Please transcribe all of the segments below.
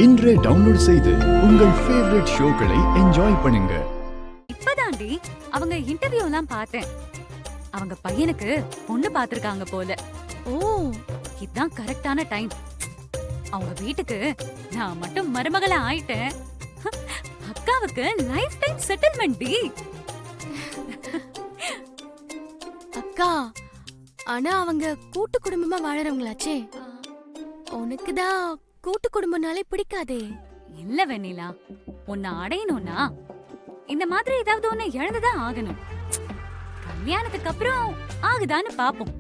இன்றே டவுன்லோட் செய்து உங்கள் ஃபேவரட் ஷோக்களை என்ஜாய் பண்ணுங்க. இப்பதாண்டி அவங்க இன்டர்வியூ எல்லாம் பார்த்தேன். அவங்க பையனுக்கு பொண்ணு பாத்திருக்காங்க போல. ஓ, இதான் கரெக்டான டைம். அவங்க வீட்டுக்கு நான் மட்டும் மருமகளா ஆயிட்டேன். அக்காவுக்கு லைஃப் டைம் செட்டில்மெண்ட் டி. அக்கா, ஆனா அவங்க கூட்டு குடும்பமா வாழறவங்களாச்சே. உனக்குதான் கூட்டு குடும்பம்னாலே பிடிக்காதே. இல்ல வெண்ணிலா, உன்னை அடையணும்னா இந்த மாதிரி ஏதாவது ஒண்ணு இழந்துதான் ஆகணும். கல்யாணத்துக்கு அப்புறம் ஆகுதான்னு பாப்போம்.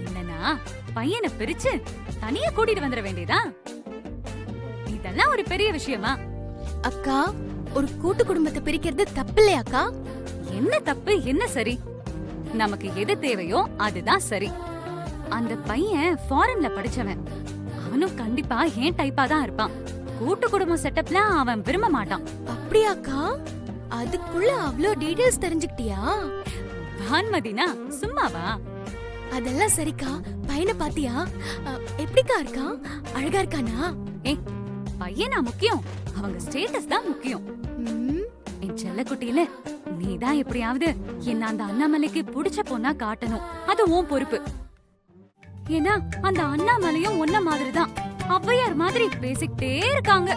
இல்லனா பையனை பிரிச்சு தனியா கூட்டிட்டு வந்துட வேண்டியதா. இதெல்லாம் ஒரு பெரிய விஷயமா? அக்கா, ஒரு கூட்டு குடும்பத்தை பிரிக்கிறது தப்பு இல்லையா அக்கா? என்ன தப்பு என்ன சரி? நமக்கு எது தேவையோ அதுதான் சரி. அந்த பையன் ஃபாரின்ல படிச்சவன். அவனும் கண்டிப்பா ஏன் டைப்பா தான் இருப்பான். கூட்டு குடும்பம் செட்டப்ல அவன் விரும்ப மாட்டான். அப்படியாக்கா? அதுக்குள்ள அவ்ளோ டீடைல்ஸ் தெரிஞ்சுக்கிட்டியா? வான்மதினா சும்மாவா? அதெல்லாம் சரிக்கா. பையனை பாத்தியா? எப்படிக்கா இருக்கான்? அழகா இருக்கானா? ஏய், பையனா முக்கியம், அவங்க ஸ்டேட்டஸ் தான் முக்கியம். என் செல்லக்குட்டியில நீதான் எப்படியாவது என்ன அந்த அண்ணாமலைக்கு புடிச்ச பொண்ணா காட்டணும். அது உன் பொறுப்பு. ஏன்னா அந்த அண்ணாமலையும் ஒன்ன மாதிரிதான் ஔவையார் மாதிரி பேசிக்கிட்டே இருக்காங்க.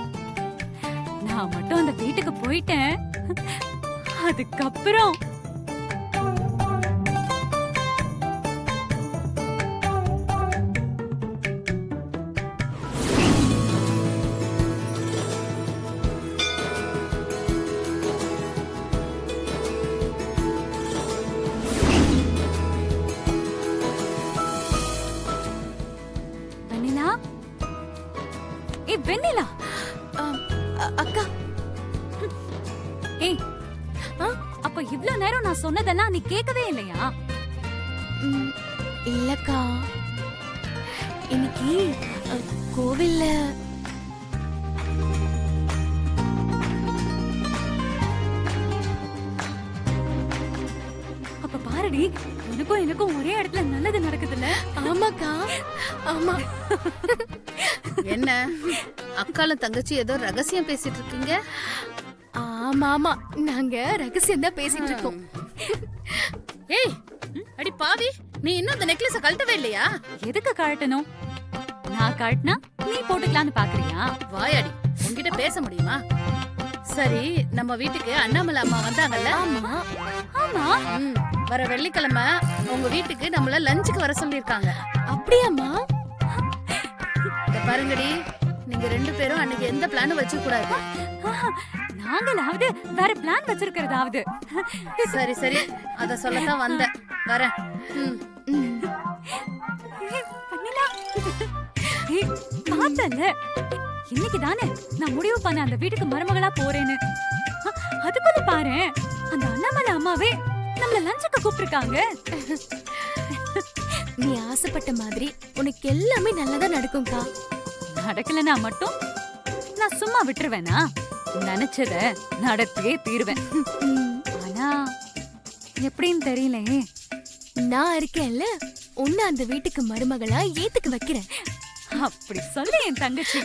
நான் மட்டும் அந்த வீட்டுக்கு போயிட்டேன், அதுக்கப்புறம் வெண்ணிலா. அக்கா, ஏய், அப்ப இவ்ளோ நேரம் நான் சொன்னதெல்லாம் நீ கேட்கவே இல்லையா? இல்லக்கா, இன்னைக்கு கோவில்ல அப்ப பாருடி, எனக்கும் ஒரே இடத்துல நல்லது நடக்குதுல்ல? ஆமாக்கா, ஆமா. என்ன அக்காலும் தங்கச்சி ஏதோ ரகசியம் பேசிட்டு இருக்கீங்க? ஆமா ஆமா, நாங்க ரகசியம் தான் பேசிட்டு இருக்கோம். ஏய் அடி பாவி, நீ இன்னும் அந்த நெக்லஸ கழட்டவே இல்லையா? எதுக்கு கழட்டணும்? நான் கழட்டினா நீ போட்டுக்கலான்னு பாக்குறியா? வாயாடி, உன்கிட்ட பேச முடியுமா? சரி, நம்ம வீட்டுக்கு அண்ணாமலை அம்மா வந்தாங்கல்ல? ஆமா ஆமா. வர வெள்ளிக்கிழமை உங்க வீட்டுக்கு நம்மள லஞ்சுக்கு வர சொல்லிருக்காங்க. அப்படியாம்மா? பாருங்கடி, நீங்க ரெண்டு பேரும் அன்னைக்கு எந்த பிளானும் வச்சுக்க கூடாது. நாங்களாவது வேற பிளான் வச்சிருக்கிறதாவது. சரி சரி, அத சொல்லத்தான் வந்தேன். வரேன். பார்த்தல, இன்னைக்கு தானே நான் முடிவு பண்ண அந்த வீட்டுக்கு மருமகளா போறேன்னு. அதுக்குள்ள பாரு, அந்த அண்ணாமலை அம்மாவே நம்மள லஞ்சுக்கு கூப்பிட்டுருக்காங்க. நீ ஆசைப்பட்ட மாதிரி உனக்கு எல்லாமே நல்லதா நடக்கும்க்கா. நடக்கலனா மட்டும் நான் சும்மா விட்டுருவேனா? நினைச்சத நடத்தியே தீருவேன். ஆனா எப்படின்னு தெரியலையே. நான் இருக்கேன்ல, உன்னை அந்த வீட்டுக்கு மருமகளா ஏத்துக்கு வைக்கிறேன். அப்படி சொல்லு என் தங்கச்சி.